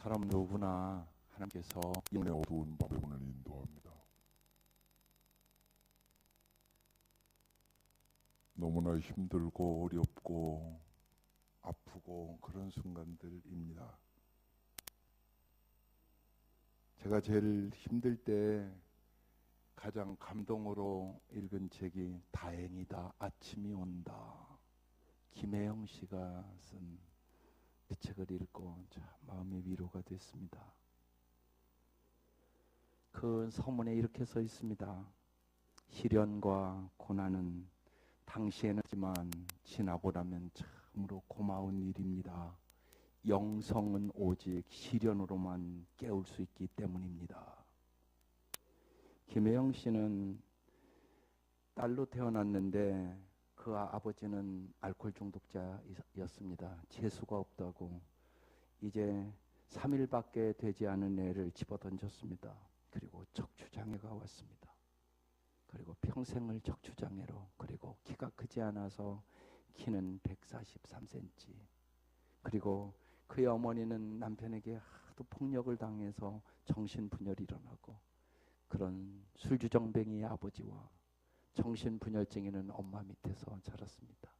사람 누구나 하나님께서 영혼의 어두운 밤에 오늘 인도합니다. 너무나 힘들고 어렵고 아프고 그런 순간들입니다. 제가 제일 힘들 때 가장 감동으로 읽은 책이 다행이다 아침이 온다. 김혜영 씨가 쓴 그 책을 읽고 참 마음의 위로가 됐습니다. 그 서문에 이렇게 써 있습니다. 시련과 고난은 당시에는 하지만 지나고 나면 참으로 고마운 일입니다. 영성은 오직 시련으로만 깨울 수 있기 때문입니다. 김혜영 씨는 딸로 태어났는데 그 아버지는 알코올 중독자였습니다. 재수가 없다고 이제 3일밖에 되지 않은 애를 집어던졌습니다. 그리고 척추장애가 왔습니다. 그리고 평생을 척추장애로, 그리고 키가 크지 않아서 키는 143cm. 그리고 그의 어머니는 남편에게 하도 폭력을 당해서 정신분열이 일어나고, 그런 술주정뱅이의 아버지와 정신분열증이는 엄마 밑에서 자랐습니다.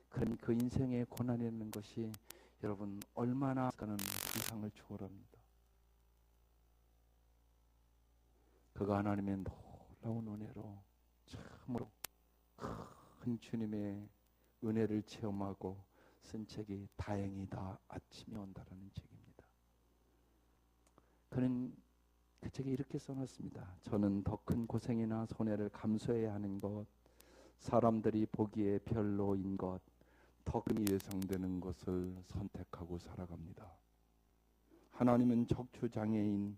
그럼 그 인생의 고난이라는 것이 여러분 얼마나 그는 이상을 초월합니다. 그가 하나님의 놀라운 은혜로 참으로 큰 주님의 은혜를 체험하고 쓴 책이 다행이다 아침이 온다라는 책입니다. 그는 그 책에 이렇게 써놨습니다. 저는 더 큰 고생이나 손해를 감수해야 하는 것, 사람들이 보기에 별로인 것, 더 큰 예상되는 것을 선택하고 살아갑니다. 하나님은 척추장애인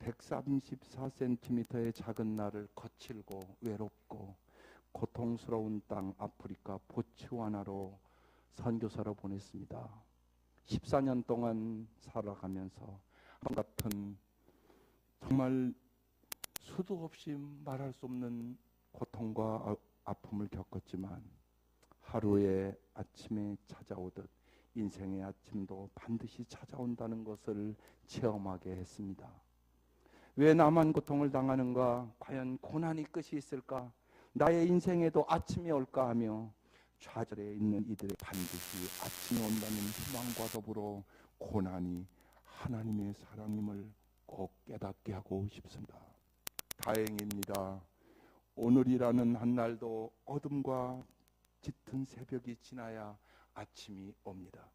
134cm의 작은 나를 거칠고 외롭고 고통스러운 땅 아프리카 보츠와나로 선교사로 보냈습니다. 14년 동안 살아가면서 같은 정말 수도 없이 말할 수 없는 고통과 아픔을 겪었지만 하루의 아침에 찾아오듯 인생의 아침도 반드시 찾아온다는 것을 체험하게 했습니다. 왜 나만 고통을 당하는가? 과연 고난이 끝이 있을까? 나의 인생에도 아침이 올까 하며 좌절해 있는 이들의 반드시 아침이 온다는 희망과 더불어 고난이 하나님의 사랑임을 꼭 깨닫게 하고 싶습니다. 다행입니다. 오늘이라는 한 날도 어둠과 짙은 새벽이 지나야 아침이 옵니다.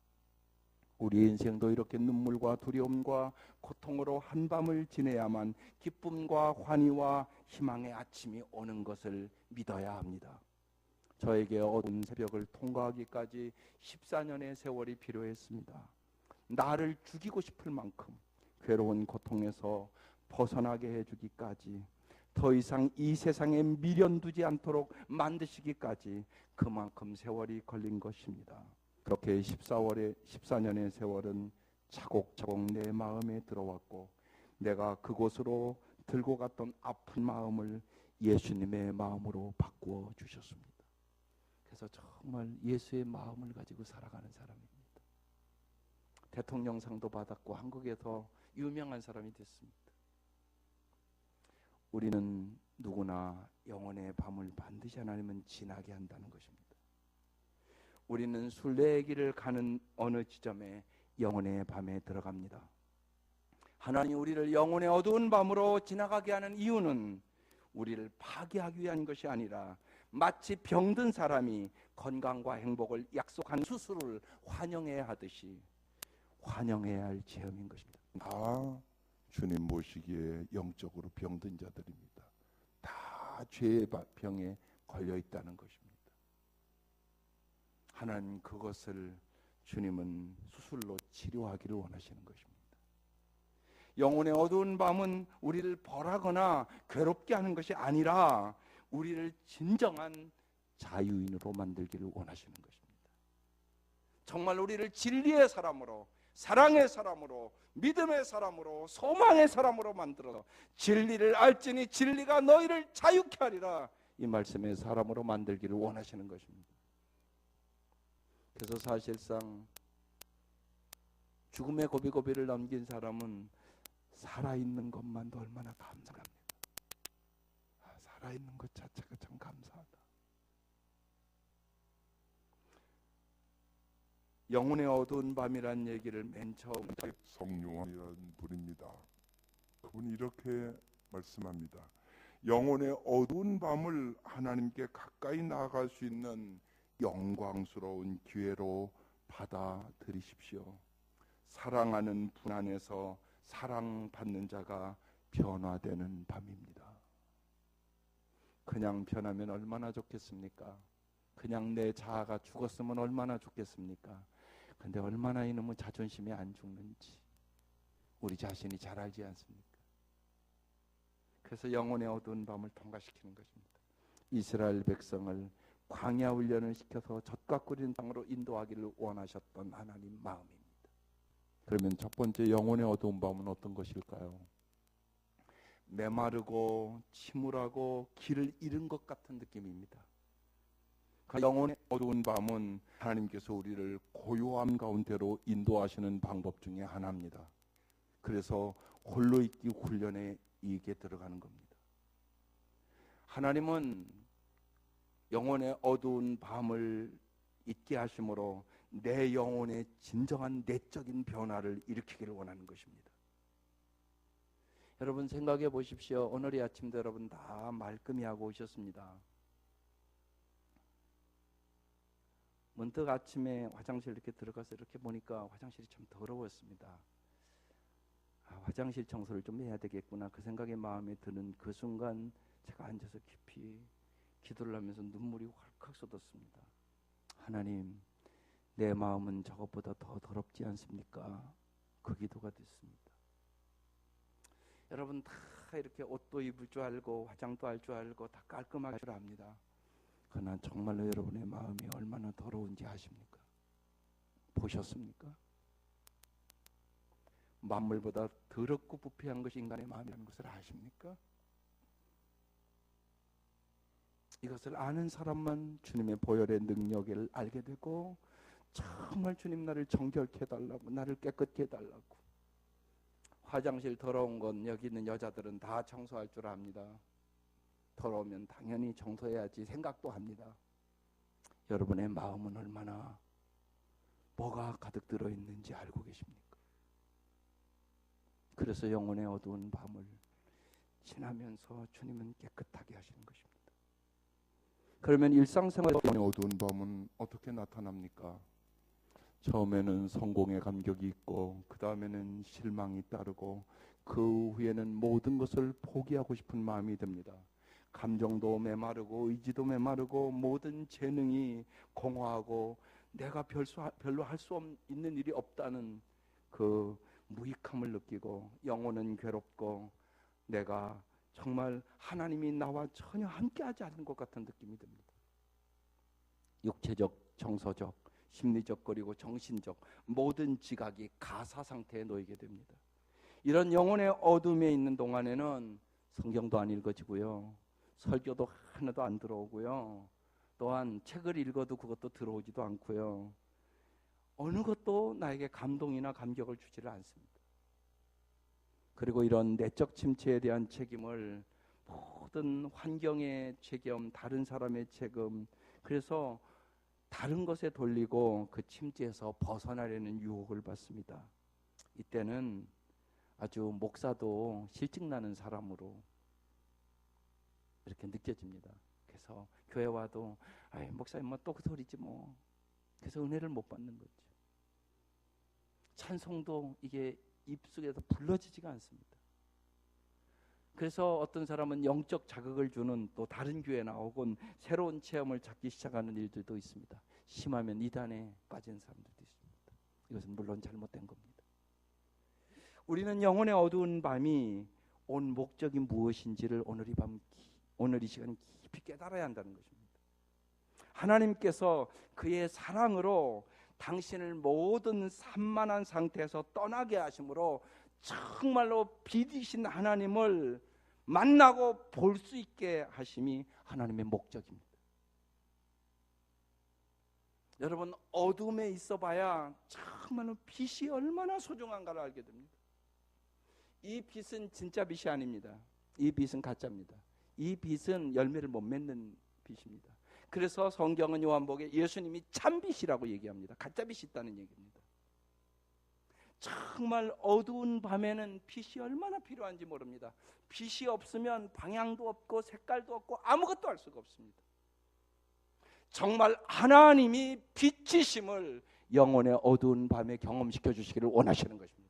우리 인생도 이렇게 눈물과 두려움과 고통으로 한밤을 지내야만 기쁨과 환희와 희망의 아침이 오는 것을 믿어야 합니다. 저에게 어두운 새벽을 통과하기까지 14년의 세월이 필요했습니다. 나를 죽이고 싶을 만큼 괴로운 고통에서 벗어나게 해주기까지, 더 이상 이 세상에 미련두지 않도록 만드시기까지 그만큼 세월이 걸린 것입니다. 그렇게 14년의 세월은 차곡차곡 내 마음에 들어왔고, 내가 그곳으로 들고 갔던 아픈 마음을 예수님의 마음으로 바꾸어 주셨습니다. 그래서 정말 예수의 마음을 가지고 살아가는 사람입니다. 대통령상도 받았고 한국에서 유명한 사람이 됐습니다. 우리는 누구나 영혼의 밤을 반드시 하나님은 지나게 한다는 것입니다. 우리는 순례길을 가는 어느 지점에 영혼의 밤에 들어갑니다. 하나님이 우리를 영혼의 어두운 밤으로 지나가게 하는 이유는 우리를 파괴하기 위한 것이 아니라 마치 병든 사람이 건강과 행복을 약속한 수술을 환영해야 하듯이 환영해야 할 체험인 것입니다. 다 주님 모시기에 영적으로 병든 자들입니다. 다 죄의 병에 걸려 있다는 것입니다. 하나님 그것을 주님은 수술로 치료하기를 원하시는 것입니다. 영혼의 어두운 밤은 우리를 벌하거나 괴롭게 하는 것이 아니라 우리를 진정한 자유인으로 만들기를 원하시는 것입니다. 정말 우리를 진리의 사람으로, 사랑의 사람으로, 믿음의 사람으로, 소망의 사람으로 만들어 진리를 알지니 진리가 너희를 자유케 하리라, 이 말씀의 사람으로 만들기를 원하시는 것입니다. 그래서 사실상 죽음의 고비고비를 넘긴 사람은 살아있는 것만도 얼마나 감사합니다. 살아있는 것 자체가 참 감사하다. 영혼의 어두운 밤이란 얘기를 맨 처음 성령이라는 분입니다. 그분이 이렇게 말씀합니다. 영혼의 어두운 밤을 하나님께 가까이 나아갈 수 있는 영광스러운 기회로 받아들이십시오. 사랑하는 분 안에서 사랑받는 자가 변화되는 밤입니다. 그냥 변하면 얼마나 좋겠습니까? 그냥 내 자아가 죽었으면 얼마나 좋겠습니까? 근데 얼마나 이놈의 자존심이 안 죽는지 우리 자신이 잘 알지 않습니까? 그래서 영혼의 어두운 밤을 통과시키는 것입니다. 이스라엘 백성을 광야 훈련을 시켜서 젖과 꿀인 땅으로 인도하기를 원하셨던 하나님 마음입니다. 그러면 첫 번째 영혼의 어두운 밤은 어떤 것일까요? 메마르고 침울하고 길을 잃은 것 같은 느낌입니다. 그 영혼의 어두운 밤은 하나님께서 우리를 고요함 가운데로 인도하시는 방법 중에 하나입니다. 그래서 홀로 있기 훈련에 이게 들어가는 겁니다. 하나님은 영혼의 어두운 밤을 있게 하심으로 내 영혼의 진정한 내적인 변화를 일으키기를 원하는 것입니다. 여러분 생각해 보십시오. 오늘 아침도 여러분 다 말끔히 하고 오셨습니다. 문득 아침에 화장실 이렇게 들어가서 이렇게 보니까 화장실이 참 더러웠습니다. 화장실 청소를 좀 해야 되겠구나 그 생각이 마음에 드는 그 순간 제가 앉아서 깊이 기도를 하면서 눈물이 왈칵 쏟았습니다. 하나님, 내 마음은 저것보다 더 더럽지 않습니까? 그 기도가 됐습니다. 여러분 다 이렇게 옷도 입을 줄 알고 화장도 할 줄 알고 다 깔끔할 줄 압니다. 그러나 정말로 여러분의 마음이 얼마나 더러운지 아십니까? 보셨습니까? 만물보다 더럽고 부패한 것이 인간의 마음이라는 것을 아십니까? 이것을 아는 사람만 주님의 보혈의 능력을 알게 되고 정말 주님 나를 정결케 해달라고 나를 깨끗게 해달라고. 화장실 더러운 건 여기 있는 여자들은 다 청소할 줄 압니다. 더러우면 당연히 청소해야지 생각도 합니다. 여러분의 마음은 얼마나 뭐가 가득 들어있는지 알고 계십니까? 그래서 영혼의 어두운 밤을 지나면서 주님은 깨끗하게 하시는 것입니다. 그러면 일상생활에 영혼의 어두운 밤은 어떻게 나타납니까? 처음에는 성공의 감격이 있고 그 다음에는 실망이 따르고 그 후에는 모든 것을 포기하고 싶은 마음이 듭니다. 감정도 메마르고 의지도 메마르고 모든 재능이 공허하고 내가 별로 할 수 있는 일이 없다는 그 무익함을 느끼고 영혼은 괴롭고 내가 정말 하나님이 나와 전혀 함께하지 않는 것 같은 느낌이 듭니다. 육체적, 정서적, 심리적 그리고 정신적 모든 지각이 가사 상태에 놓이게 됩니다. 이런 영혼의 어둠에 있는 동안에는 성경도 안 읽어지고요. 설교도 하나도 안 들어오고요. 또한 책을 읽어도 그것도 들어오지도 않고요. 어느 것도 나에게 감동이나 감격을 주지를 않습니다. 그리고 이런 내적 침체에 대한 책임을 모든 환경의 책임, 다른 사람의 책임, 그래서 다른 것에 돌리고 그 침체에서 벗어나려는 유혹을 받습니다. 이때는 아주 목사도 실증나는 사람으로 이렇게 느껴집니다. 그래서 교회 와도 목사님 뭐 또 그 소리지 뭐. 그래서 은혜를 못 받는 거죠. 찬송도 이게 입속에서 불러지지가 않습니다. 그래서 어떤 사람은 영적 자극을 주는 또 다른 교회나 혹은 새로운 체험을 찾기 시작하는 일들도 있습니다. 심하면 이단에 빠진 사람들도 있습니다. 이것은 물론 잘못된 겁니다. 우리는 영혼의 어두운 밤이 온 목적이 무엇인지를 오늘 이 시간 깊이 깨달아야 한다는 것입니다. 하나님께서 그의 사랑으로 당신을 모든 산만한 상태에서 떠나게 하심으로 정말로 빛이신 하나님을 만나고 볼 수 있게 하심이 하나님의 목적입니다. 여러분 어둠에 있어 봐야 정말로 빛이 얼마나 소중한가를 알게 됩니다. 이 빛은 진짜 빛이 아닙니다. 이 빛은 가짜입니다. 이 빛은 열매를 못 맺는 빛입니다. 그래서 성경은 요한복음에 예수님이 참빛이라고 얘기합니다. 가짜 빛이 있다는 얘기입니다. 정말 어두운 밤에는 빛이 얼마나 필요한지 모릅니다. 빛이 없으면 방향도 없고 색깔도 없고 아무것도 알 수가 없습니다. 정말 하나님이 빛이심을 영혼의 어두운 밤에 경험시켜 주시기를 원하시는 것입니다.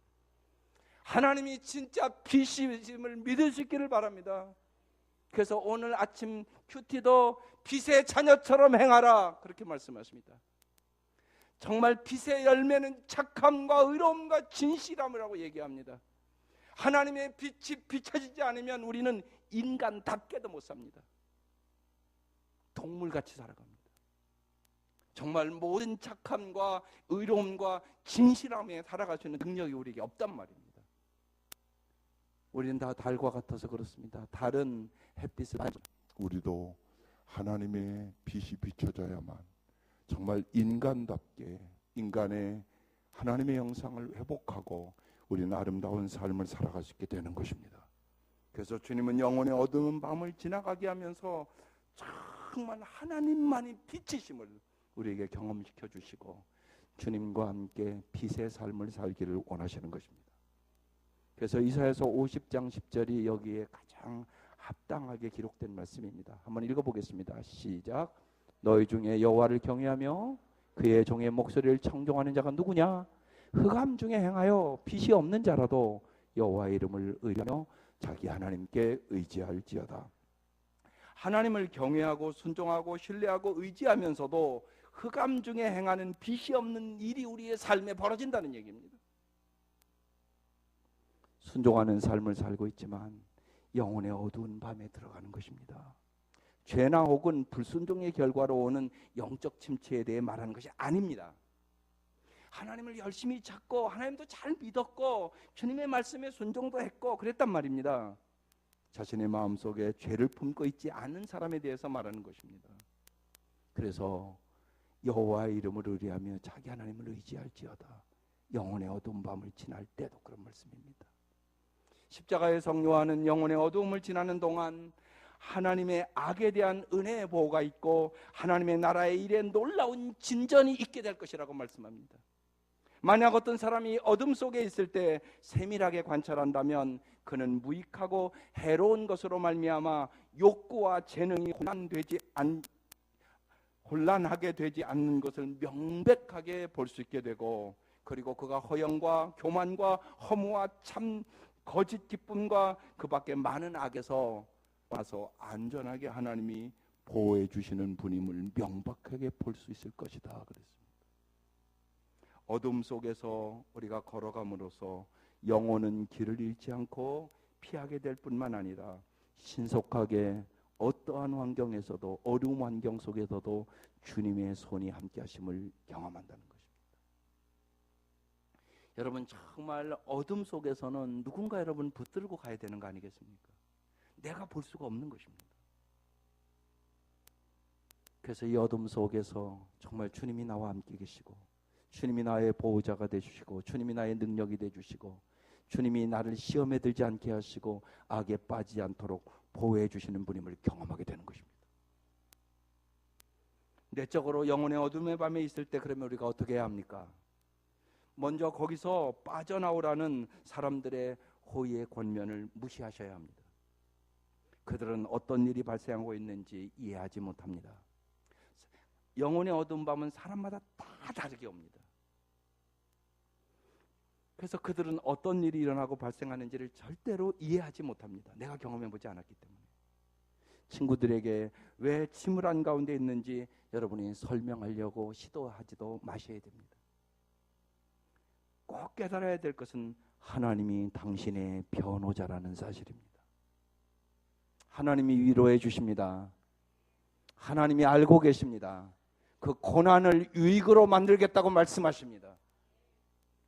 하나님이 진짜 빛이심을 믿을 수 있기를 바랍니다. 그래서 오늘 아침 큐티도 빛의 자녀처럼 행하라 그렇게 말씀하십니다. 정말 빛의 열매는 착함과 의로움과 진실함이라고 얘기합니다. 하나님의 빛이 비춰지지 않으면 우리는 인간답게도 못 삽니다. 동물같이 살아갑니다. 정말 모든 착함과 의로움과 진실함에 살아갈 수 있는 능력이 우리에게 없단 말입니다. 우리는 다 달과 같아서 그렇습니다. 달은 햇빛을 우리도 하나님의 빛이 비춰져야만 정말 인간답게 인간의 하나님의 형상을 회복하고 우리는 아름다운 삶을 살아갈 수 있게 되는 것입니다. 그래서 주님은 영혼의 어두운 밤을 지나가게 하면서 정말 하나님만이 빛이심을 우리에게 경험시켜 주시고 주님과 함께 빛의 삶을 살기를 원하시는 것입니다. 그래서 이사야서 50장 10절이 여기에 가장 합당하게 기록된 말씀입니다. 한번 읽어보겠습니다. 시작. 너희 중에 여호와를 경외하며 그의 종의 목소리를 청종하는 자가 누구냐? 흑암 중에 행하여 빛이 없는 자라도 여호와의 이름을 의뢰하며 자기 하나님께 의지할지어다. 하나님을 경외하고 순종하고 신뢰하고 의지하면서도 흑암 중에 행하는 빛이 없는 일이 우리의 삶에 벌어진다는 얘기입니다. 순종하는 삶을 살고 있지만 영혼의 어두운 밤에 들어가는 것입니다. 죄나 혹은 불순종의 결과로 오는 영적 침체에 대해 말하는 것이 아닙니다. 하나님을 열심히 찾고 하나님도 잘 믿었고 주님의 말씀에 순종도 했고 그랬단 말입니다. 자신의 마음속에 죄를 품고 있지 않은 사람에 대해서 말하는 것입니다. 그래서 여호와의 이름을 의뢰하며 자기 하나님을 의지할지어다. 영혼의 어두운 밤을 지날 때도 그런 말씀입니다. 십자가의 성요하는 영혼의 어두움을 지나는 동안 하나님의 악에 대한 은혜의 보호가 있고 하나님의 나라의 일에 놀라운 진전이 있게 될 것이라고 말씀합니다. 만약 어떤 사람이 어둠 속에 있을 때 세밀하게 관찰한다면 그는 무익하고 해로운 것으로 말미암아 욕구와 재능이 혼란하게 되지 않는 것을 명백하게 볼 수 있게 되고 그리고 그가 허영과 교만과 허무와 참 거짓 기쁨과 그 밖에 많은 악에서 와서 안전하게 하나님이 보호해 주시는 분임을 명백하게 볼 수 있을 것이다 그랬습니다. 어둠 속에서 우리가 걸어감으로써 영혼은 길을 잃지 않고 피하게 될 뿐만 아니라 신속하게 어떠한 환경에서도 어려운 환경 속에서도 주님의 손이 함께 하심을 경험한다는 것입니다. 여러분 정말 어둠 속에서는 누군가 여러분 붙들고 가야 되는 거 아니겠습니까? 내가 볼 수가 없는 것입니다. 그래서 이 어둠 속에서 정말 주님이 나와 함께 계시고 주님이 나의 보호자가 되주시고 주님이 나의 능력이 되주시고 주님이 나를 시험에 들지 않게 하시고 악에 빠지지 않도록 보호해 주시는 분임을 경험하게 되는 것입니다. 내적으로 영혼의 어둠의 밤에 있을 때 그러면 우리가 어떻게 해야 합니까? 먼저 거기서 빠져나오라는 사람들의 호의의 권면을 무시하셔야 합니다. 그들은 어떤 일이 발생하고 있는지 이해하지 못합니다. 영혼의 어두운 밤은 사람마다 다 다르게 옵니다. 그래서 그들은 어떤 일이 일어나고 발생하는지를 절대로 이해하지 못합니다. 내가 경험해보지 않았기 때문에. 친구들에게 왜 침울한 가운데 있는지 여러분이 설명하려고 시도하지도 마셔야 됩니다. 꼭 깨달아야 될 것은 하나님이 당신의 변호자라는 사실입니다. 하나님이 위로해 주십니다. 하나님이 알고 계십니다. 그 고난을 유익으로 만들겠다고 말씀하십니다.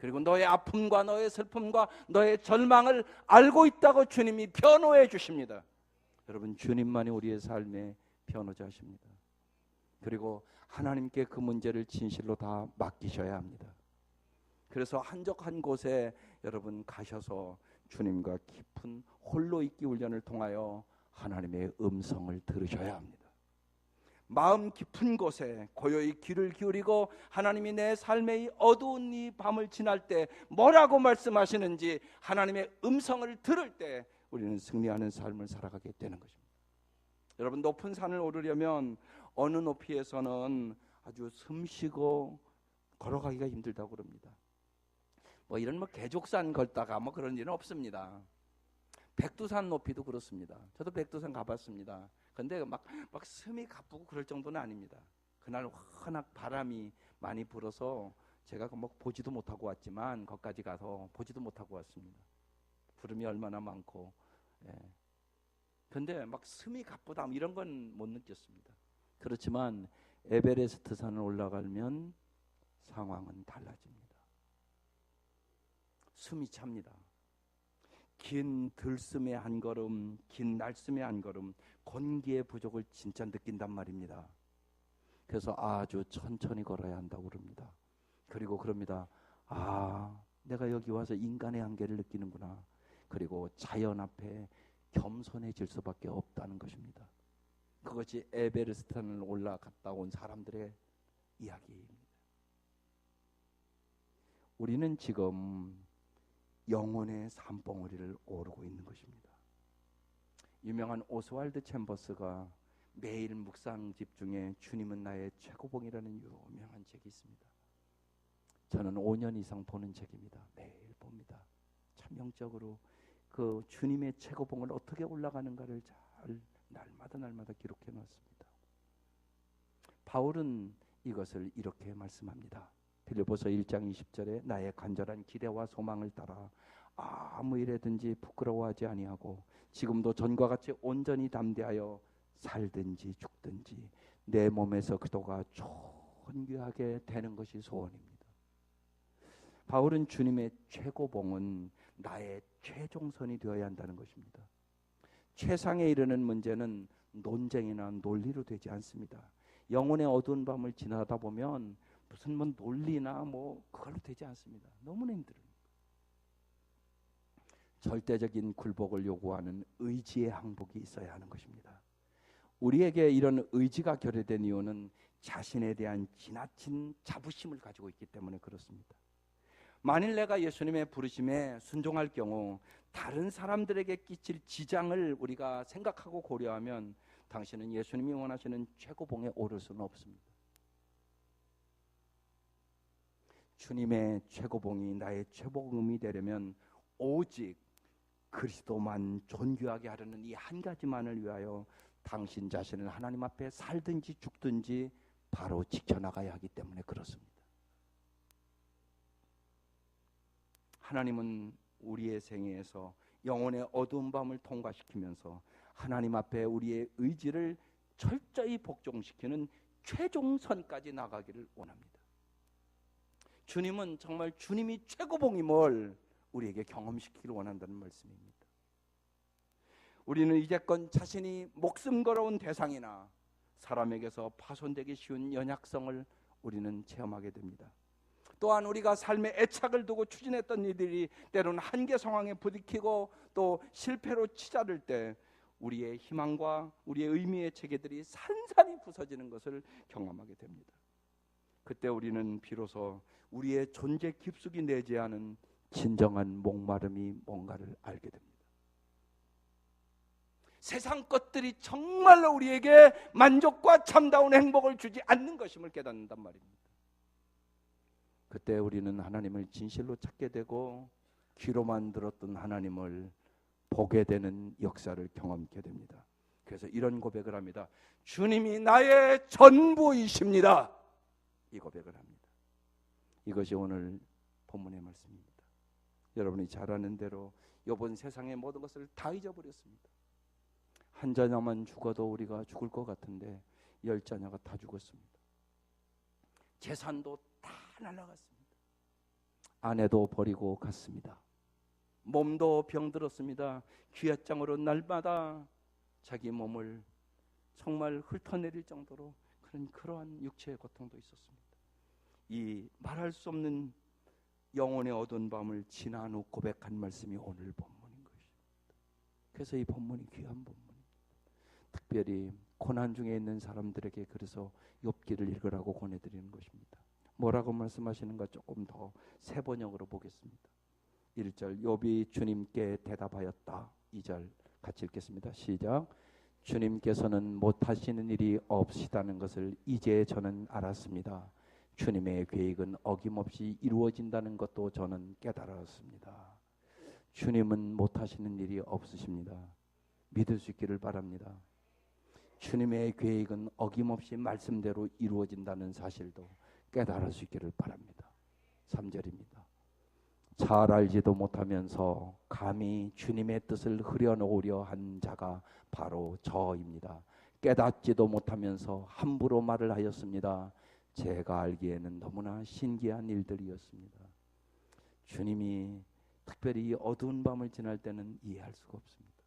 그리고 너의 아픔과 너의 슬픔과 너의 절망을 알고 있다고 주님이 변호해 주십니다. 여러분 주님만이 우리의 삶의 변호자십니다. 그리고 하나님께 그 문제를 진실로 다 맡기셔야 합니다. 그래서 한적한 곳에 여러분 가셔서 주님과 깊은 홀로 있기 훈련을 통하여 하나님의 음성을 들으셔야 합니다. 마음 깊은 곳에 고요히 귀를 기울이고 하나님이 내 삶의 어두운 이 밤을 지날 때 뭐라고 말씀하시는지 하나님의 음성을 들을 때 우리는 승리하는 삶을 살아가게 되는 것입니다. 여러분, 높은 산을 오르려면 어느 높이에서는 아주 숨쉬고 걸어가기가 힘들다고 그럽니다. 이런 계족산 걷다가 그런 일은 없습니다. 백두산 높이도 그렇습니다. 저도 백두산 가봤습니다. 근데 막 숨이 가쁘고 그럴 정도는 아닙니다. 그날 워낙 바람이 많이 불어서 제가 보지도 못하고 왔지만 거기까지 가서 보지도 못하고 왔습니다. 구름이 얼마나 많고. 근데 숨이 가쁘다 이런 건 못 느꼈습니다. 그렇지만 에베레스트 산을 올라가면 상황은 달라집니다. 숨이 찹니다. 긴 들숨의 한 걸음, 긴 날숨의 한 걸음, 건기의 부족을 진짜 느낀단 말입니다. 그래서 아주 천천히 걸어야 한다고 그럽니다. 그리고 그럽니다. 내가 여기 와서 인간의 한계를 느끼는구나. 그리고 자연 앞에 겸손해질 수밖에 없다는 것입니다. 그것이 에베레스트산을 올라갔다 온 사람들의 이야기입니다. 우리는 지금 영혼의 산봉우리를 오르고 있는 것입니다. 유명한 오스왈드 챔버스가 매일 묵상집 중에 주님은 나의 최고봉이라는 유명한 책이 있습니다. 저는 5년 이상 보는 책입니다. 매일 봅니다. 참 영적으로 그 주님의 최고봉을 어떻게 올라가는가를 잘 날마다 기록해 놨습니다. 바울은 이것을 이렇게 말씀합니다. 빌립보서 1장 20절에 나의 간절한 기대와 소망을 따라 아무 일에든지 부끄러워하지 아니하고 지금도 전과 같이 온전히 담대하여 살든지 죽든지 내 몸에서 그도가 존귀하게 되는 것이 소원입니다. 바울은 주님의 최고봉은 나의 최종선이 되어야 한다는 것입니다. 최상에 이르는 문제는 논쟁이나 논리로 되지 않습니다. 영혼의 어두운 밤을 지나다 보면 무슨 논리나 그걸로 되지 않습니다. 너무나 힘들어요. 절대적인 굴복을 요구하는 의지의 항복이 있어야 하는 것입니다. 우리에게 이런 의지가 결여된 이유는 자신에 대한 지나친 자부심을 가지고 있기 때문에 그렇습니다. 만일 내가 예수님의 부르심에 순종할 경우 다른 사람들에게 끼칠 지장을 우리가 생각하고 고려하면 당신은 예수님이 원하시는 최고봉에 오를 수는 없습니다. 주님의 최고봉이 나의 최고봉이 되려면 오직 그리스도만 존귀하게 하려는 이 한 가지만을 위하여 당신 자신을 하나님 앞에 살든지 죽든지 바로 지켜나가야 하기 때문에 그렇습니다. 하나님은 우리의 생애에서 영혼의 어두운 밤을 통과시키면서 하나님 앞에 우리의 의지를 철저히 복종시키는 최종선까지 나가기를 원합니다. 주님은 정말 주님이 최고봉임을 우리에게 경험시키기를 원한다는 말씀입니다. 우리는 이제껏 자신이 목숨 걸어온 대상이나 사람에게서 파손되기 쉬운 연약성을 우리는 체험하게 됩니다. 또한 우리가 삶에 애착을 두고 추진했던 일들이 때로는 한계 상황에 부딪히고 또 실패로 치달을 때 우리의 희망과 우리의 의미의 체계들이 산산이 부서지는 것을 경험하게 됩니다. 그때 우리는 비로소 우리의 존재 깊숙이 내재하는 진정한 목마름이 뭔가를 알게 됩니다. 세상 것들이 정말로 우리에게 만족과 참다운 행복을 주지 않는 것임을 깨닫는단 말입니다. 그때 우리는 하나님을 진실로 찾게 되고 귀로만 들었던 하나님을 보게 되는 역사를 경험하게 됩니다. 그래서 이런 고백을 합니다. 주님이 나의 전부이십니다. 이 고백을 합니다. 이것이 오늘 본문의 말씀입니다. 여러분이 잘 아는 대로 이번 세상의 모든 것을 다 잊어버렸습니다. 한 자녀만 죽어도 우리가 죽을 것 같은데 10자녀가 다 죽었습니다. 재산도 다 날아갔습니다. 아내도 버리고 갔습니다. 몸도 병들었습니다. 귀화장으로 날마다 자기 몸을 정말 훑어내릴 정도로 그러한 육체의 고통도 있었습니다. 이 말할 수 없는 영혼의 어두운 밤을 지난 후 고백한 말씀이 오늘 본문인 것입니다. 그래서 이 본문이 귀한 본문입니다. 특별히 고난 중에 있는 사람들에게 그래서 욥기를 읽으라고 권해드리는 것입니다. 뭐라고 말씀하시는가 조금 더 새 번역으로 보겠습니다. 1절 욥이 주님께 대답하였다. 2절 같이 읽겠습니다. 시작. 주님께서는 못하시는 일이 없으시다는 것을 이제 저는 알았습니다. 주님의 계획은 어김없이 이루어진다는 것도 저는 깨달았습니다. 주님은 못하시는 일이 없으십니다. 믿을 수 있기를 바랍니다. 주님의 계획은 어김없이 말씀대로 이루어진다는 사실도 깨달을 수 있기를 바랍니다. 3절입니다. 잘 알지도 못하면서 감히 주님의 뜻을 흐려놓으려 한 자가 바로 저입니다. 깨닫지도 못하면서 함부로 말을 하였습니다. 제가 알기에는 너무나 신기한 일들이었습니다. 주님이 특별히 이 어두운 밤을 지날 때는 이해할 수가 없습니다.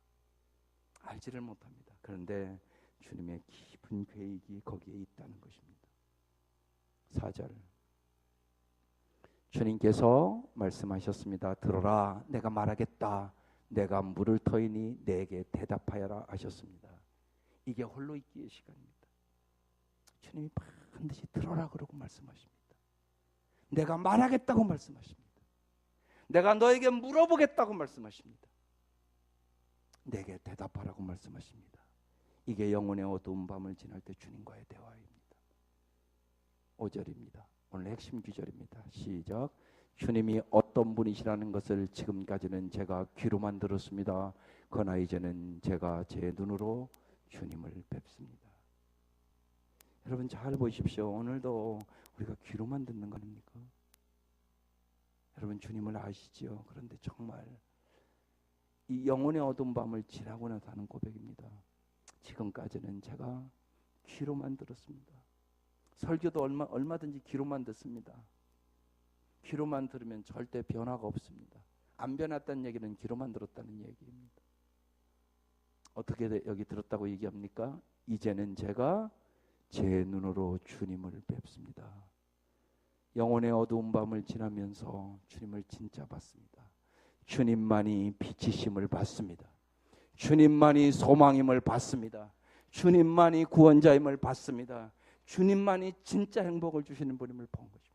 알지를 못합니다. 그런데 주님의 깊은 계획이 거기에 있다는 것입니다. 4절 주님께서 말씀하셨습니다. 들어라, 내가 말하겠다. 내가 물을 터이니 내게 대답하여라 하셨습니다. 이게 홀로 있기의 시간입니다. 주님이 반드시 들어라 그러고 말씀하십니다. 내가 말하겠다고 말씀하십니다. 내가 너에게 물어보겠다고 말씀하십니다. 내게 대답하라고 말씀하십니다. 이게 영혼의 어두운 밤을 지날 때 주님과의 대화입니다. 5절입니다. 오늘 핵심 구절입니다. 시작. 주님이 어떤 분이시라는 것을 지금까지는 제가 귀로만 들었습니다. 그러나 이제는 제가 제 눈으로 주님을 뵙습니다. 여러분 잘 보십시오. 오늘도 우리가 귀로만 듣는 거 아닙니까? 여러분 주님을 아시지요? 그런데 정말 이 영혼의 어두운 밤을 지나고 나서 하는 고백입니다. 지금까지는 제가 귀로만 들었습니다. 설교도 얼마든지 귀로만 듣습니다. 귀로만 들으면 절대 변화가 없습니다. 안 변했다는 얘기는 귀로만 들었다는 얘기입니다. 어떻게 여기 들었다고 얘기합니까? 이제는 제가 제 눈으로 주님을 뵙습니다. 영혼의 어두운 밤을 지나면서 주님을 진짜 봤습니다. 주님만이 빛이심을 봤습니다. 주님만이 소망임을 봤습니다. 주님만이 구원자임을 봤습니다. 주님만이 진짜 행복을 주시는 분임을 본 것입니다.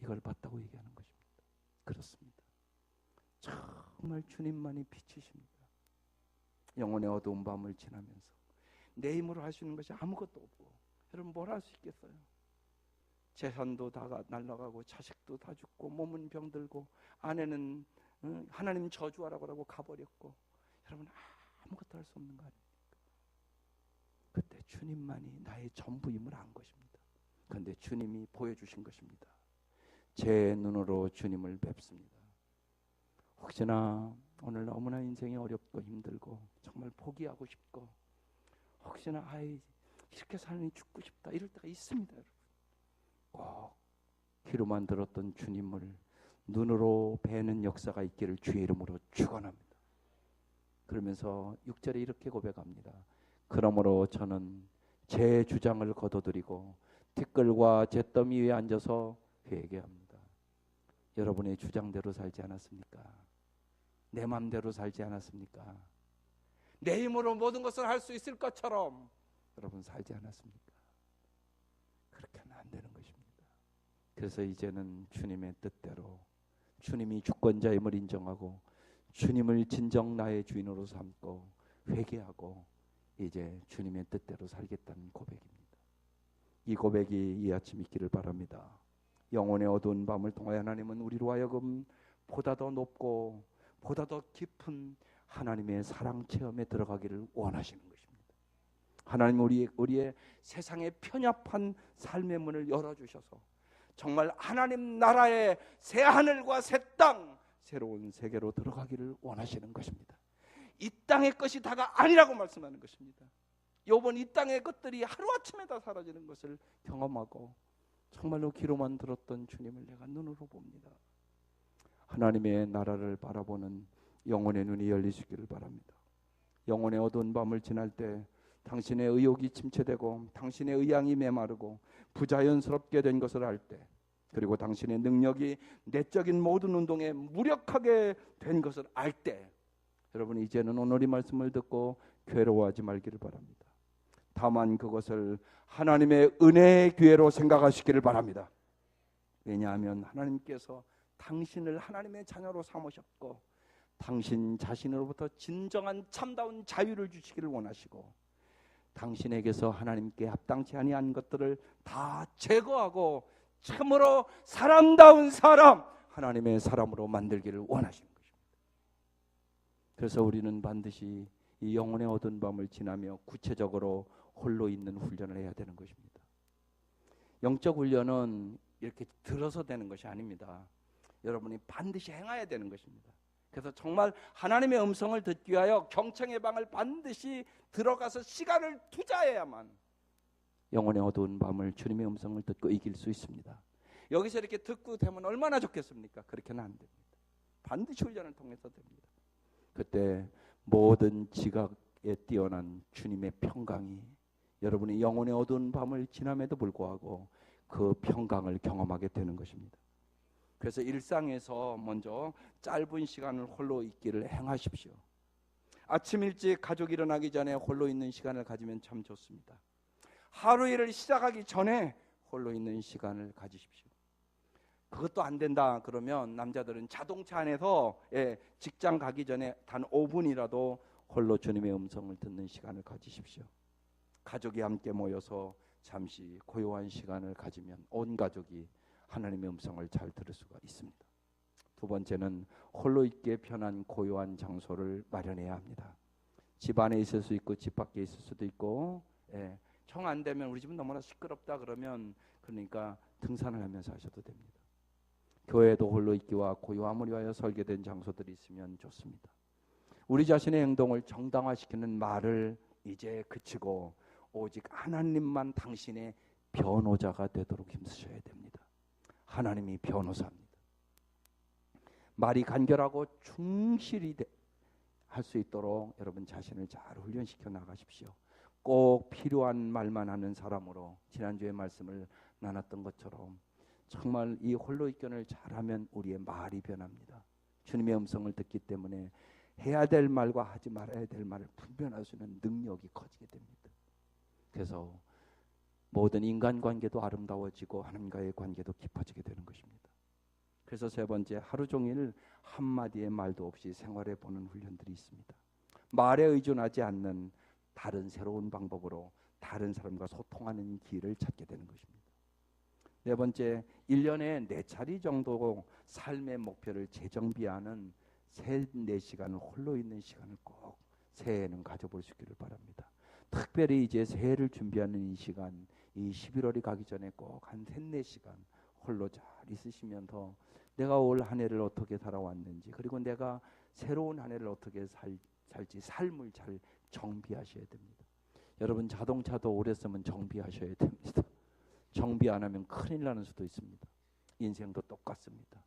이걸 봤다고 얘기하는 것입니다. 그렇습니다. 정말 주님만이 빛이십니다. 영혼의 어두운 밤을 지나면서 내 힘으로 할 수 있는 것이 아무것도 없고, 여러분 뭘 할 수 있겠어요? 재산도 다 날아가고 자식도 다 죽고 몸은 병들고 아내는 하나님 저주하라고 하고 가버렸고, 여러분 아무것도 할 수 없는 거 아닙니까? 그때 주님만이 나의 전부임을 안 것입니다. 그런데 주님이 보여주신 것입니다. 제 눈으로 주님을 뵙습니다. 혹시나 오늘 너무나 인생이 어렵고 힘들고 정말 포기하고 싶고, 혹시나 이렇게 살니 죽고 싶다 이럴 때가 있습니다. 여러분 꼭 귀로만 들었던 주님을 눈으로 뵈는 역사가 있기를 주의 이름으로 축원합니다. 그러면서 6절에 이렇게 고백합니다. 그러므로 저는 제 주장을 거둬들이고 티끌과 잿더미 위에 앉아서 회개합니다. 여러분의 주장대로 살지 않았습니까? 내 마음대로 살지 않았습니까? 내 힘으로 모든 것을 할 수 있을 것처럼 여러분 살지 않았습니까? 그렇게는 안 되는 것입니다. 그래서 이제는 주님의 뜻대로 주님이 주권자임을 인정하고 주님을 진정 나의 주인으로 삼고 회개하고 이제 주님의 뜻대로 살겠다는 고백입니다. 이 고백이 이 아침 있기를 바랍니다. 영혼의 어두운 밤을 통하여 하나님은 우리로 하여금 보다 더 높고 보다 더 깊은 하나님의 사랑 체험에 들어가기를 원하시는 것입니다. 하나님 우리의 세상에 편협한 삶의 문을 열어주셔서 정말 하나님 나라의 새 하늘과 새 땅, 새로운 세계로 들어가기를 원하시는 것입니다. 이 땅의 것이 다가 아니라고 말씀하는 것입니다. 욥은 이 땅의 것들이 하루아침에 다 사라지는 것을 경험하고 정말로 귀로만 들었던 주님을 내가 눈으로 봅니다. 하나님의 나라를 바라보는 영혼의 눈이 열리시기를 바랍니다. 영혼의 어두운 밤을 지날 때 당신의 의욕이 침체되고 당신의 의향이 메마르고 부자연스럽게 된 것을 알 때 그리고 당신의 능력이 내적인 모든 운동에 무력하게 된 것을 알 때 여러분 이제는 오늘 이 말씀을 듣고 괴로워하지 말기를 바랍니다. 다만 그것을 하나님의 은혜의 기회로 생각하시기를 바랍니다. 왜냐하면 하나님께서 당신을 하나님의 자녀로 삼으셨고 당신 자신으로부터 진정한 참다운 자유를 주시기를 원하시고 당신에게서 하나님께 합당치 아니한 것들을 다 제거하고 참으로 사람다운 사람, 하나님의 사람으로 만들기를 원하시는 것입니다. 그래서 우리는 반드시 이 영혼의 어두운 밤을 지나며 구체적으로 홀로 있는 훈련을 해야 되는 것입니다. 영적 훈련은 이렇게 들어서 되는 것이 아닙니다. 여러분이 반드시 행해야 되는 것입니다. 그래서 정말 하나님의 음성을 듣기 위하여 경청의 방을 반드시 들어가서 시간을 투자해야만 영혼의 어두운 밤을 주님의 음성을 듣고 이길 수 있습니다. 여기서 이렇게 듣고 되면 얼마나 좋겠습니까? 그렇게는 안 됩니다. 반드시 훈련을 통해서 됩니다. 그때 모든 지각에 뛰어난 주님의 평강이 여러분이 영혼의 어두운 밤을 지남에도 불구하고 그 평강을 경험하게 되는 것입니다. 그래서 일상에서 먼저 짧은 시간을 홀로 있기를 행하십시오. 아침 일찍 가족이 일어나기 전에 홀로 있는 시간을 가지면 참 좋습니다. 하루 일을 시작하기 전에 홀로 있는 시간을 가지십시오. 그것도 안 된다 그러면 남자들은 자동차 안에서 직장 가기 전에 단 5분이라도 홀로 주님의 음성을 듣는 시간을 가지십시오. 가족이 함께 모여서 잠시 고요한 시간을 가지면 온 가족이 하나님의 음성을 잘 들을 수가 있습니다. 두 번째는 홀로 있기에 편한 고요한 장소를 마련해야 합니다. 집 안에 있을 수 있고 집 밖에 있을 수도 있고 정 안 되면 우리 집은 너무나 시끄럽다 그러면 그러니까 등산을 하면서 하셔도 됩니다. 교회도 홀로 있기와 고요함을 위하여 설계된 장소들이 있으면 좋습니다. 우리 자신의 행동을 정당화시키는 말을 이제 그치고 오직 하나님만 당신의 변호자가 되도록 힘쓰셔야 됩니다. 하나님이 변호사입니다. 말이 간결하고 충실히 할 수 있도록 여러분 자신을 잘 훈련시켜 나가십시오. 꼭 필요한 말만 하는 사람으로 지난주에 말씀을 나눴던 것처럼 정말 이 홀로 있견을 잘하면 우리의 말이 변합니다. 주님의 음성을 듣기 때문에 해야 될 말과 하지 말아야 될 말을 분별할 수 있는 능력이 커지게 됩니다. 그래서 모든 인간관계도 아름다워지고 하나님과의 관계도 깊어지게 되는 것입니다. 그래서 세 번째, 하루 종일 한마디의 말도 없이 생활해 보는 훈련들이 있습니다. 말에 의존하지 않는 다른 새로운 방법으로 다른 사람과 소통하는 길을 찾게 되는 것입니다. 네 번째, 1년에 4차례 정도 삶의 목표를 재정비하는 3-4시간을 홀로 있는 시간을 꼭 새해에는 가져볼 수 있기를 바랍니다. 특별히 이제 새해를 준비하는 이 시간, 이 11월이 가기 전에 꼭 한 3-4시간 홀로 잘 있으시면서 내가 올 한 해를 어떻게 살아왔는지, 그리고 내가 새로운 한 해를 어떻게 살지 삶을 잘 정비하셔야 됩니다. 여러분 자동차도 오래 쓰면 정비하셔야 됩니다. 정비 안 하면 큰일 나는 수도 있습니다. 인생도 똑같습니다.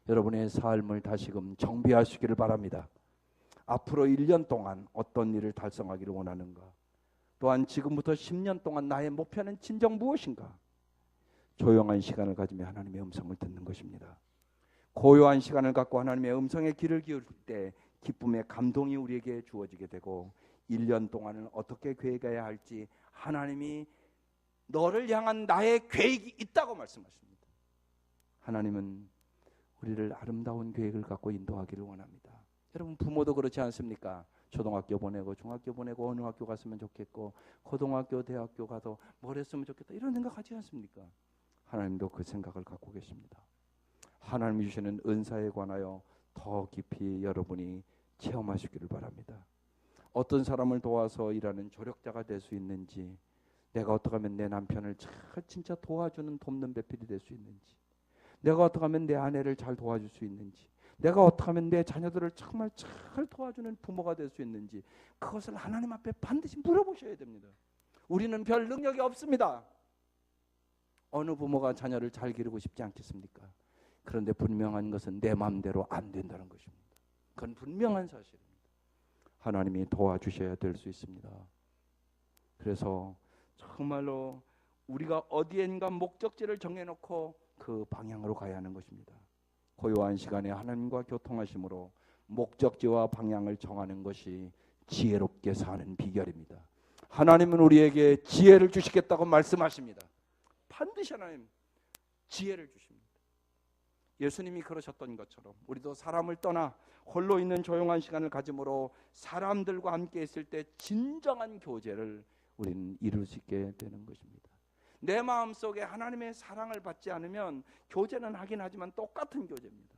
여러분의 삶을 다시금 정비하시기를 바랍니다. 앞으로 1년 동안 어떤 일을 달성하기를 원하는가? 또한 지금부터 10년 동안 나의 목표는 진정 무엇인가? 조용한 시간을 가지며 하나님의 음성을 듣는 것입니다. 고요한 시간을 갖고 하나님의 음성에 귀를 기울일 때 기쁨의 감동이 우리에게 주어지게 되고 1년 동안은 어떻게 계획해야 할지 하나님이 너를 향한 나의 계획이 있다고 말씀하십니다. 하나님은 우리를 아름다운 계획을 갖고 인도하기를 원합니다. 여러분 부모도 그렇지 않습니까? 초등학교 보내고 중학교 보내고 어느 학교 갔으면 좋겠고 고등학교 대학교 가서 뭘 했으면 좋겠다 이런 생각하지 않습니까? 하나님도 그 생각을 갖고 계십니다. 하나님이 주시는 은사에 관하여 더 깊이 여러분이 체험하시기를 바랍니다. 어떤 사람을 도와서 일하는 조력자가 될 수 있는지, 내가 어떻게 하면 내 남편을 진짜 도와주는 돕는 배필이 될 수 있는지, 내가 어떻게 하면 내 아내를 잘 도와줄 수 있는지, 내가 어떻게 하면 내 자녀들을 정말 잘 도와주는 부모가 될 수 있는지, 그것을 하나님 앞에 반드시 물어보셔야 됩니다. 우리는 별 능력이 없습니다. 어느 부모가 자녀를 잘 기르고 싶지 않겠습니까? 그런데 분명한 것은 내 마음대로 안 된다는 것입니다. 그건 분명한 사실입니다. 하나님이 도와주셔야 될 수 있습니다. 그래서 정말로 우리가 어디엔가 목적지를 정해놓고 그 방향으로 가야 하는 것입니다. 고요한 시간에 하나님과 교통하심으로 목적지와 방향을 정하는 것이 지혜롭게 사는 비결입니다. 하나님은 우리에게 지혜를 주시겠다고 말씀하십니다. 반드시 하나님 지혜를 주십니다. 예수님이 그러셨던 것처럼 우리도 사람을 떠나 홀로 있는 조용한 시간을 가짐으로 사람들과 함께 있을 때 진정한 교제를 우리는 이룰 수 있게 되는 것입니다. 내 마음속에 하나님의 사랑을 받지 않으면 교제는 하긴 하지만 똑같은 교제입니다.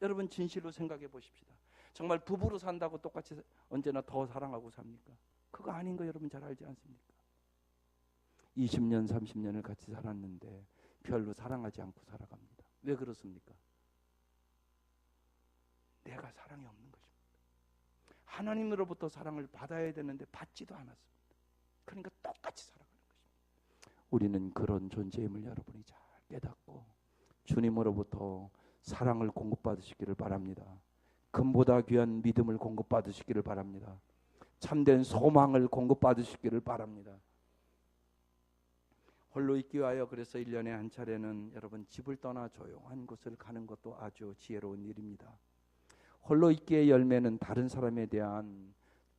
여러분 진실로 생각해 보십시다. 정말 부부로 산다고 똑같이 언제나 더 사랑하고 삽니까? 그거 아닌 거 여러분 잘 알지 않습니까? 20년 30년을 같이 살았는데 별로 사랑하지 않고 살아갑니다. 왜 그렇습니까? 내가 사랑이 없는 것입니다. 하나님으로부터 사랑을 받아야 되는데 받지도 않았습니다. 그러니까 똑같이 살아가는 것입니다. 우리는 그런 존재임을 여러분이 잘 깨닫고 주님으로부터 사랑을 공급받으시기를 바랍니다. 금보다 귀한 믿음을 공급받으시기를 바랍니다. 참된 소망을 공급받으시기를 바랍니다. 홀로 있기 위하여 그래서 1년에 한 차례는 여러분 집을 떠나 조용한 곳을 가는 것도 아주 지혜로운 일입니다. 홀로 있기의 열매는 다른 사람에 대한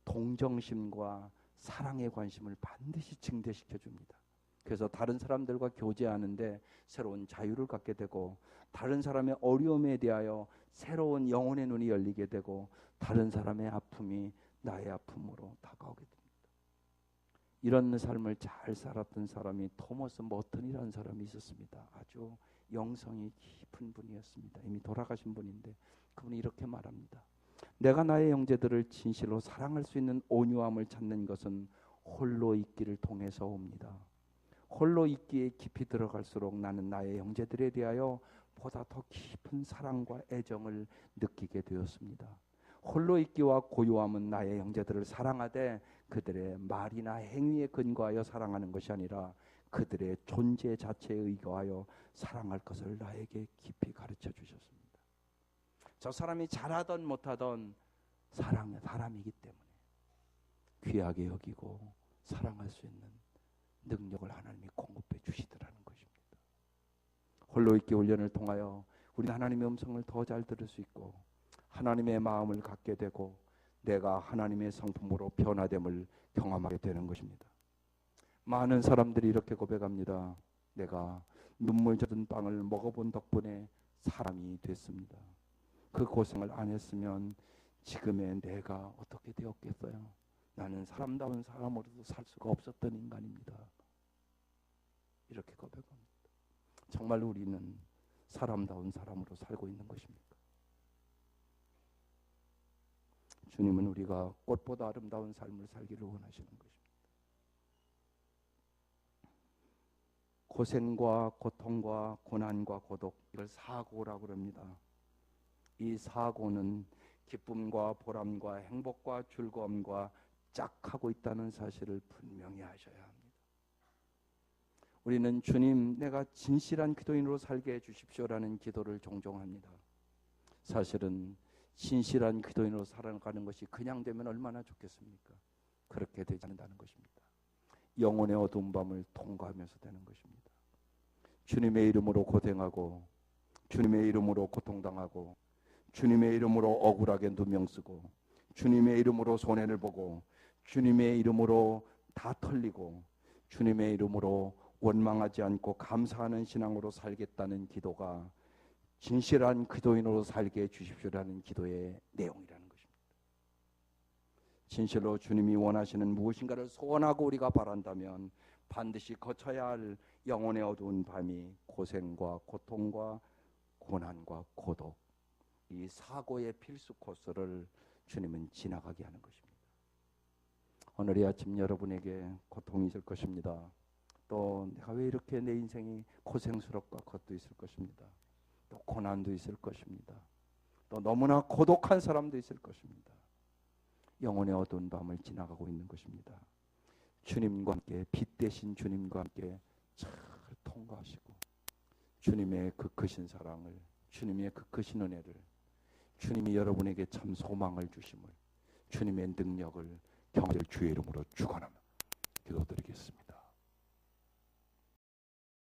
동정심과 사랑의 관심을 반드시 증대시켜 줍니다. 그래서 다른 사람들과 교제하는데 새로운 자유를 갖게 되고 다른 사람의 어려움에 대하여 새로운 영혼의 눈이 열리게 되고 다른 사람의 아픔이 나의 아픔으로 다가오게 됩니다. 이런 삶을 잘 살았던 사람이 토머스 머튼이라는 사람이 있었습니다. 아주 영성이 깊은 분이었습니다. 이미 돌아가신 분인데 그분이 이렇게 말합니다. 내가 나의 형제들을 진실로 사랑할 수 있는 온유함을 찾는 것은 홀로 있기를 통해서 옵니다. 홀로 있기에 깊이 들어갈수록 나는 나의 형제들에 대하여 보다 더 깊은 사랑과 애정을 느끼게 되었습니다. 홀로 있기와 고요함은 나의 형제들을 사랑하되 그들의 말이나 행위에 근거하여 사랑하는 것이 아니라 그들의 존재 자체에 의거하여 사랑할 것을 나에게 깊이 가르쳐 주셨습니다. 저 사람이 잘하던 못하던 사람이기 때문에 귀하게 여기고 사랑할 수 있는 능력을 하나님이 공급해 주시더라는 것입니다. 홀로 있기 훈련을 통하여 우리는 하나님의 음성을 더 잘 들을 수 있고 하나님의 마음을 갖게 되고 내가 하나님의 성품으로 변화됨을 경험하게 되는 것입니다. 많은 사람들이 이렇게 고백합니다. 내가 눈물 젖은 빵을 먹어본 덕분에 사람이 됐습니다. 그 고생을 안 했으면 지금의 내가 어떻게 되었겠어요? 나는 사람다운 사람으로도 살 수가 없었던 인간입니다. 이렇게 고백합니다. 정말 우리는 사람다운 사람으로 살고 있는 것입니까? 주님은 우리가 꽃보다 아름다운 삶을 살기를 원하시는 것입니다. 고생과 고통과 고난과 고독, 이걸 사고라고 합니다. 이 사고는 기쁨과 보람과 행복과 즐거움과 짝하고 있다는 사실을 분명히 하셔야 합니다. 우리는 주님, 내가 진실한 기도인으로 살게 해주십시오라는 기도를 종종 합니다. 사실은 진실한 기도인으로 살아가는 것이 그냥 되면 얼마나 좋겠습니까? 그렇게 되지 않는다는 것입니다. 영혼의 어두운 밤을 통과하면서 되는 것입니다. 주님의 이름으로 고생하고 주님의 이름으로 고통당하고 주님의 이름으로 억울하게 누명 쓰고 주님의 이름으로 손해를 보고 주님의 이름으로 다 털리고 주님의 이름으로 원망하지 않고 감사하는 신앙으로 살겠다는 기도가 진실한 기도인으로 살게 해주십시오라는 기도의 내용이라는 것입니다. 진실로 주님이 원하시는 무엇인가를 소원하고 우리가 바란다면 반드시 거쳐야 할 영혼의 어두운 밤이 고생과 고통과 고난과 고독, 이 사고의 필수 코스를 주님은 지나가게 하는 것입니다. 오늘 이 아침 여러분에게 고통이 있을 것입니다. 또 내가 왜 이렇게 내 인생이 고생스럽고 그것도 있을 것입니다. 또 고난도 있을 것입니다. 또 너무나 고독한 사람도 있을 것입니다. 영혼의 어두운 밤을 지나가고 있는 것입니다. 주님과 함께 빛 대신 주님과 함께 잘 통과하시고 주님의 그 크신 사랑을, 주님의 그 크신 은혜를, 주님이 여러분에게 참 소망을 주심을, 주님의 능력을 경험할 주의 이름으로 축원하며 기도드리겠습니다.